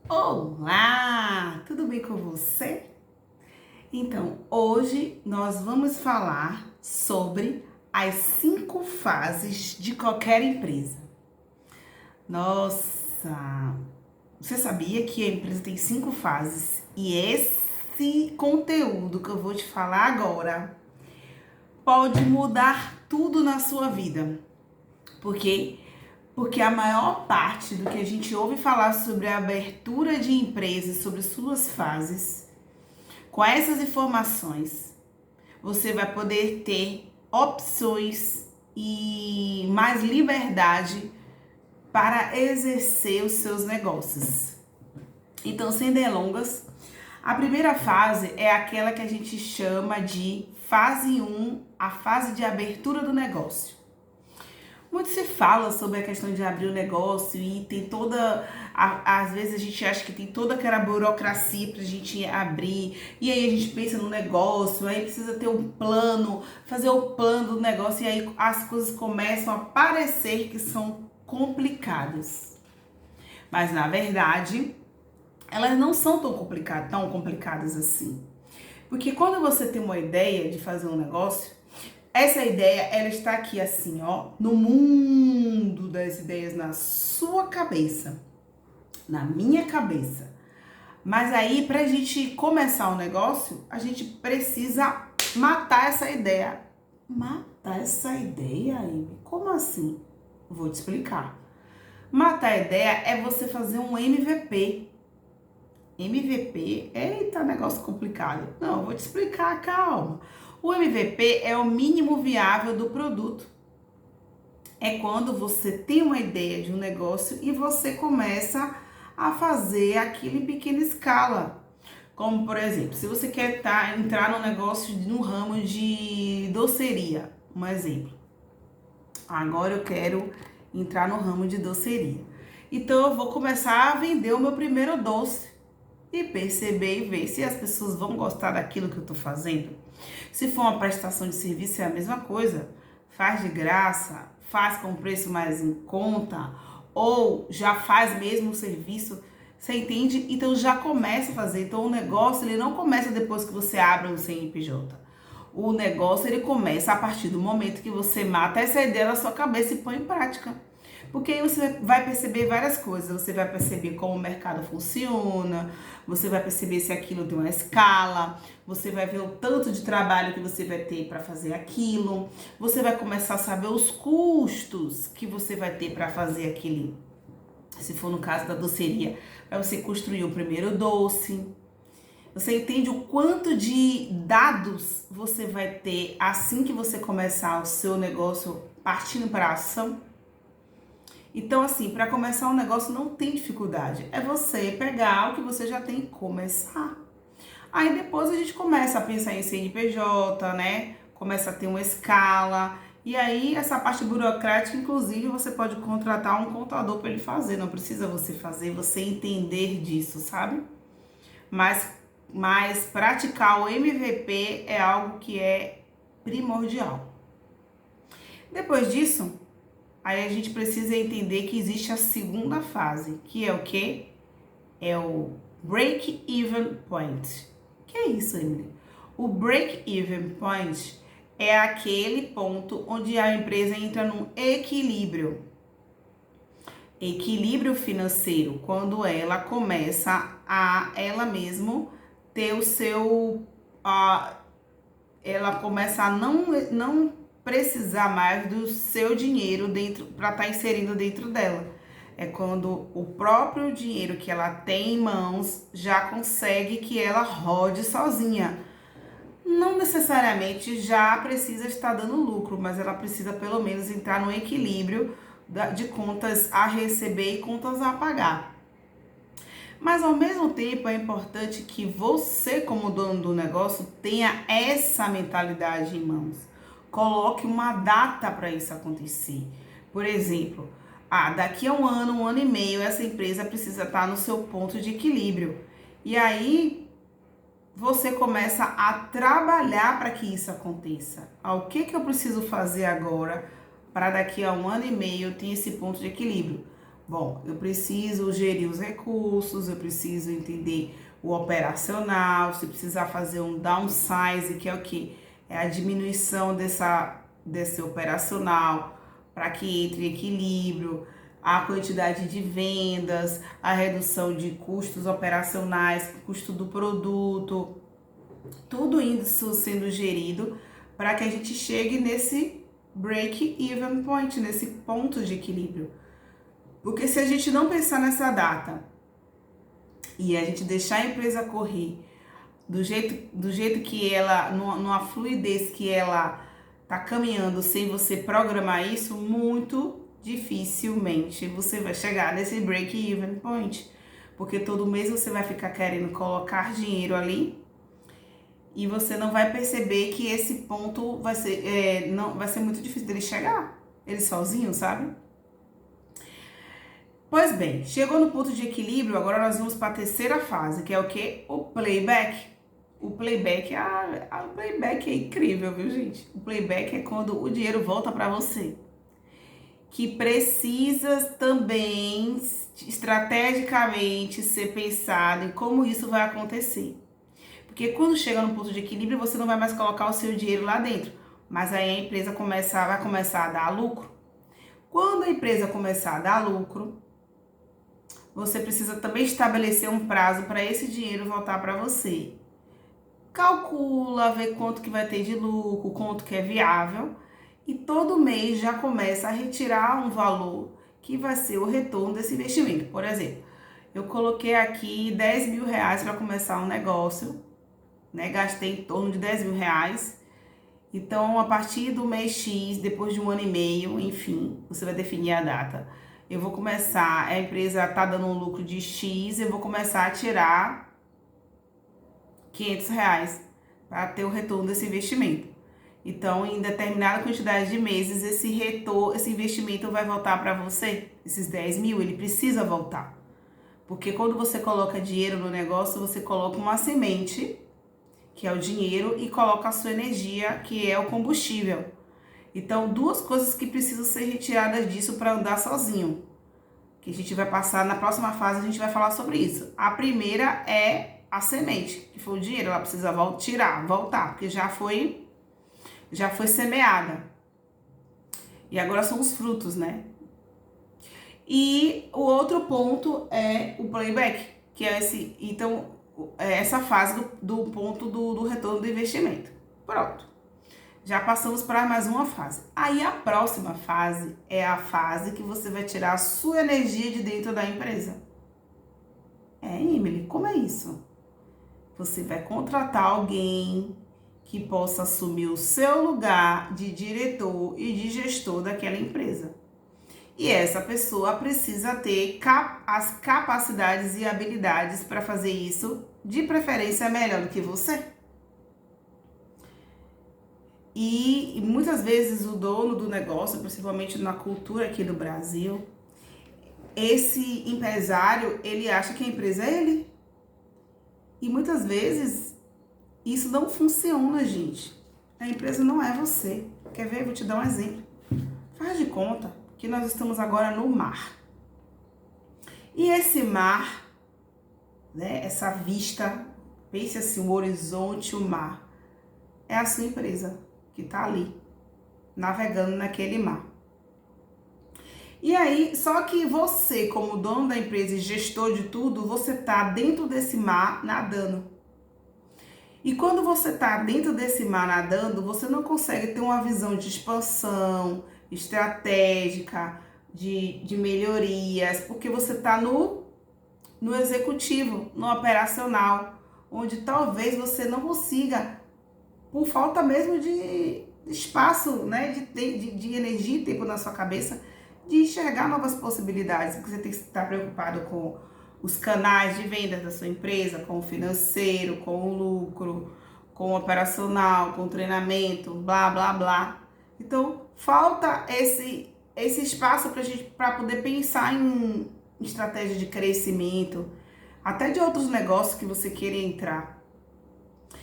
Olá, tudo bem com você? Então, hoje nós vamos falar sobre as 5 fases de qualquer empresa. Nossa, você sabia que a empresa tem 5 fases? E esse conteúdo que eu vou te falar agora pode mudar tudo na sua vida. Por quê? Porque a maior parte do que a gente ouve falar sobre a abertura de empresas, sobre suas fases, com essas informações, você vai poder ter opções e mais liberdade para exercer os seus negócios. Então, sem delongas, a primeira fase é aquela que a gente chama de fase 1, a fase de abertura do negócio. Muito se fala sobre a questão de abrir o negócio e tem toda. Às vezes a gente acha que tem toda aquela burocracia pra gente abrir, e aí a gente pensa no negócio, aí precisa ter um plano, fazer o plano do negócio, e aí as coisas começam a parecer que são complicadas. Mas na verdade, elas não são tão complicadas assim. Porque quando você tem uma ideia de fazer um negócio, essa ideia, ela está aqui assim, ó, no mundo das ideias, na sua cabeça, na minha cabeça. Mas aí, pra gente começar o negócio, a gente precisa matar essa ideia. Matar essa ideia, Amy? Como assim? Vou te explicar. Matar a ideia é você fazer um MVP. MVP? Eita, negócio complicado. Não, vou te explicar, calma. O MVP é o mínimo viável do produto. É quando você tem uma ideia de um negócio e você começa a fazer aquilo em pequena escala. Como, por exemplo, se você quer entrar no negócio, no ramo de doceria, um exemplo. Agora eu quero entrar no ramo de doceria. Então eu vou começar a vender o meu primeiro doce e perceber e ver se as pessoas vão gostar daquilo que eu tô fazendo. Se for uma prestação de serviço, é a mesma coisa. Faz de graça, faz com preço mais em conta, ou já faz mesmo o serviço, você entende? Então já começa a fazer. Então o negócio, ele não começa depois que você abre um CNPJ. O negócio, ele começa a partir do momento que você mata essa ideia na sua cabeça e põe em prática. Porque aí você vai perceber várias coisas. Você vai perceber como o mercado funciona, você vai perceber se aquilo tem uma escala, você vai ver o tanto de trabalho que você vai ter para fazer aquilo, você vai começar a saber os custos que você vai ter para fazer aquele, se for no caso da doceria, para você construir o primeiro doce. Você entende o quanto de dados você vai ter assim que você começar o seu negócio partindo para a ação? Então, assim, para começar um negócio não tem dificuldade. É você pegar o que você já tem e começar. Aí depois a gente começa a pensar em CNPJ, né? Começa a ter uma escala. E aí, essa parte burocrática, inclusive, você pode contratar um contador para ele fazer. Não precisa você fazer, você entender disso, sabe? Mas praticar o MVP é algo que é primordial. Depois disso, aí a gente precisa entender que existe a segunda fase, que é o quê? É o break-even point. Que é isso, Emily? O break-even point é aquele ponto onde a empresa entra num equilíbrio. Equilíbrio financeiro, quando ela começa a ela mesma ter o seu... ela começa a não precisar mais do seu dinheiro dentro para estar inserindo dentro dela. É quando o próprio dinheiro que ela tem em mãos já consegue que ela rode sozinha. Não necessariamente já precisa estar dando lucro, mas ela precisa pelo menos entrar no equilíbrio de contas a receber e contas a pagar. Mas ao mesmo tempo é importante que você, como dono do negócio, tenha essa mentalidade em mãos. Coloque uma data para isso acontecer. Por exemplo, daqui a um ano e meio, essa empresa precisa estar no seu ponto de equilíbrio. E aí você começa a trabalhar para que isso aconteça. O que eu preciso fazer agora para daqui a um ano e meio eu ter esse ponto de equilíbrio? Bom, eu preciso gerir os recursos, eu preciso entender o operacional, se precisar fazer um downsize, que é o quê? É a diminuição desse operacional para que entre em equilíbrio, a quantidade de vendas, a redução de custos operacionais, custo do produto, tudo isso sendo gerido para que a gente chegue nesse break-even point, nesse ponto de equilíbrio. Porque se a gente não pensar nessa data e a gente deixar a empresa correr do jeito que ela, numa fluidez que ela tá caminhando sem você programar isso, muito dificilmente você vai chegar nesse break-even point. Porque todo mês você vai ficar querendo colocar dinheiro ali e você não vai perceber que esse ponto não, vai ser muito difícil dele chegar, ele sozinho, sabe? Pois bem, chegou no ponto de equilíbrio, agora nós vamos para a terceira fase, que é o quê? O playback. O playback, o playback é incrível, viu, gente? O playback é quando o dinheiro volta para você. Que precisa também estrategicamente ser pensado em como isso vai acontecer. Porque quando chega no ponto de equilíbrio, você não vai mais colocar o seu dinheiro lá dentro, mas aí a empresa vai começar a dar lucro. Quando a empresa começar a dar lucro, você precisa também estabelecer um prazo para esse dinheiro voltar para você. Calcula, vê quanto que vai ter de lucro, quanto que é viável, e todo mês já começa a retirar um valor que vai ser o retorno desse investimento. Por exemplo, eu coloquei aqui 10 mil reais para começar um negócio, né? Gastei em torno de 10 mil reais. Então, a partir do mês X, depois de 1 ano e meio, enfim, você vai definir a data. Eu vou começar, a empresa tá dando um lucro de X, eu vou começar a tirar 500 reais para ter o retorno desse investimento. Então, em determinada quantidade de meses, esse investimento vai voltar para você. Esses 10 mil, ele precisa voltar. Porque quando você coloca dinheiro no negócio, você coloca uma semente, que é o dinheiro, e coloca a sua energia, que é o combustível. Então, duas coisas que precisam ser retiradas disso para andar sozinho. Que a gente vai passar, na próxima fase a gente vai falar sobre isso. A primeira é a semente, que foi o dinheiro, ela precisa voltar, porque já foi semeada. E agora são os frutos, né? E o outro ponto é o playback, que é essa fase do ponto do retorno do investimento. Pronto. Já passamos para mais uma fase. Aí a próxima fase é a fase que você vai tirar a sua energia de dentro da empresa. Emily, como é isso? Você vai contratar alguém que possa assumir o seu lugar de diretor e de gestor daquela empresa. E essa pessoa precisa ter as capacidades e habilidades para fazer isso, de preferência melhor do que você. E muitas vezes o dono do negócio, principalmente na cultura aqui do Brasil, esse empresário, ele acha que a empresa é ele. E muitas vezes isso não funciona, gente. A empresa não é você. Quer ver? Vou te dar um exemplo. Faz de conta que nós estamos agora no mar. E esse mar, né, essa vista, pense assim, o horizonte, o mar, é a sua empresa que está ali, navegando naquele mar. E aí, só que você, como dono da empresa e gestor de tudo, você está dentro desse mar nadando. E quando você está dentro desse mar nadando, você não consegue ter uma visão de expansão, estratégica, de melhorias, porque você está no executivo, no operacional, onde talvez você não consiga, por falta mesmo de espaço, né, de energia e tempo na sua cabeça, de enxergar novas possibilidades, porque você tem que estar preocupado com os canais de venda da sua empresa, com o financeiro, com o lucro, com o operacional, com o treinamento, blá, blá, blá. Então, falta esse espaço para poder pensar em estratégia de crescimento, até de outros negócios que você queira entrar.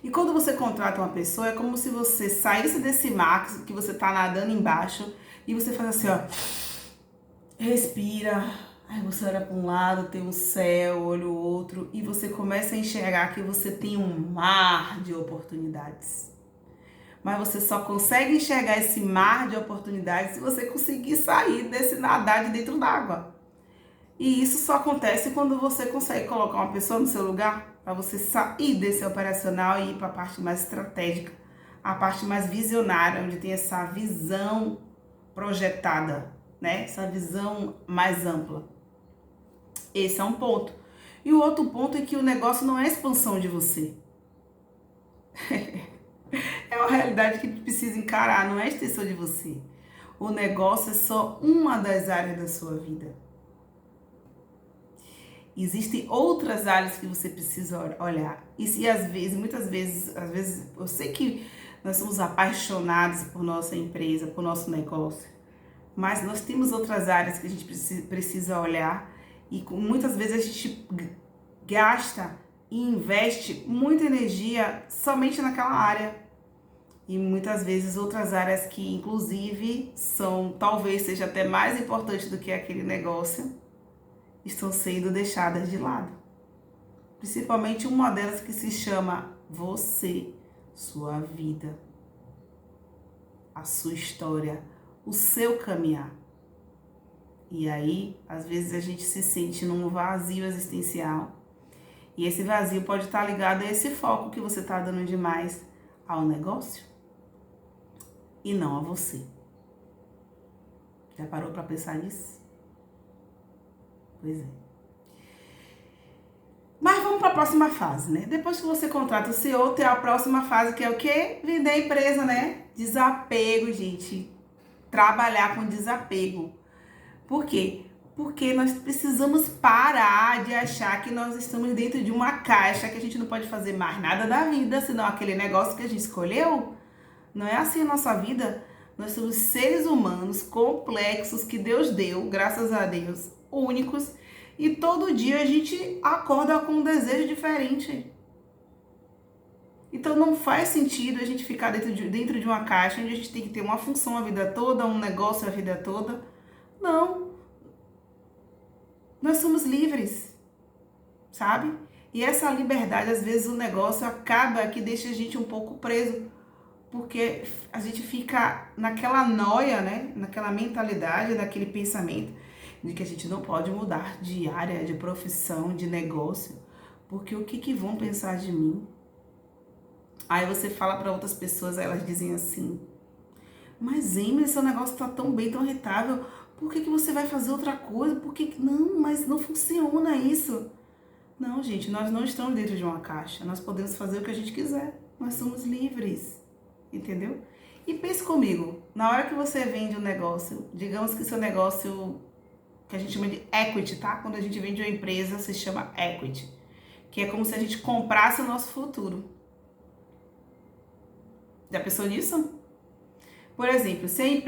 E quando você contrata uma pessoa, é como se você saísse desse mar que você está nadando embaixo e você faz assim, ó, respira, Aí você olha para um lado, tem um céu, olha o outro, e você começa a enxergar que você tem um mar de oportunidades. Mas você só consegue enxergar esse mar de oportunidades se você conseguir sair desse nadar de dentro d'água. E isso só acontece quando você consegue colocar uma pessoa no seu lugar, para você sair desse operacional e ir para a parte mais estratégica, a parte mais visionária, onde tem essa visão projetada, né? Essa visão mais ampla. Esse é um ponto. E o outro ponto é que o negócio não é a expansão de você. É uma realidade que a gente precisa encarar, não é a extensão de você. O negócio é só uma das áreas da sua vida. Existem outras áreas que você precisa olhar. E às vezes, muitas vezes, eu sei que nós somos apaixonados por nossa empresa, por nosso negócio, mas nós temos outras áreas que a gente precisa olhar e muitas vezes a gente gasta e investe muita energia somente naquela área. E muitas vezes outras áreas que inclusive talvez seja até mais importante do que aquele negócio, estão sendo deixadas de lado. Principalmente uma delas que se chama você, sua vida, a sua história, o seu caminhar. E aí, às vezes a gente se sente num vazio existencial. E esse vazio pode estar ligado a esse foco que você está dando demais ao negócio e não a você. Já parou para pensar nisso? Pois é. Mas vamos para a próxima fase, né? Depois que você contrata o CEO, tem a próxima fase que é o quê? Vender a empresa, né? Desapego, gente. Trabalhar com desapego. Por quê? Porque nós precisamos parar de achar que nós estamos dentro de uma caixa, que a gente não pode fazer mais nada da vida, senão aquele negócio que a gente escolheu. Não é assim a nossa vida. Nós somos seres humanos complexos que Deus deu, graças a Deus, únicos. E todo dia a gente acorda com um desejo diferente. Então não faz sentido a gente ficar dentro de uma caixa onde a gente tem que ter uma função a vida toda, um negócio a vida toda. Não. Nós somos livres, sabe? E essa liberdade, às vezes o negócio acaba que deixa a gente um pouco preso. Porque a gente fica naquela noia, né? Naquela mentalidade, naquele pensamento de que a gente não pode mudar de área, de profissão, de negócio, porque o que vão pensar de mim? Aí você fala para outras pessoas, elas dizem assim: mas Emily, seu negócio tá tão bem, tão rentável, por que você vai fazer outra coisa? Por que não? Mas não funciona isso. Não, gente, nós não estamos dentro de uma caixa, nós podemos fazer o que a gente quiser, nós somos livres, entendeu? E pense comigo, na hora que você vende um negócio, digamos que seu negócio, que a gente chama de equity, tá? Quando a gente vende uma empresa, se chama equity, que é como se a gente comprasse o nosso futuro. Já pensou nisso? Por exemplo, se a empresa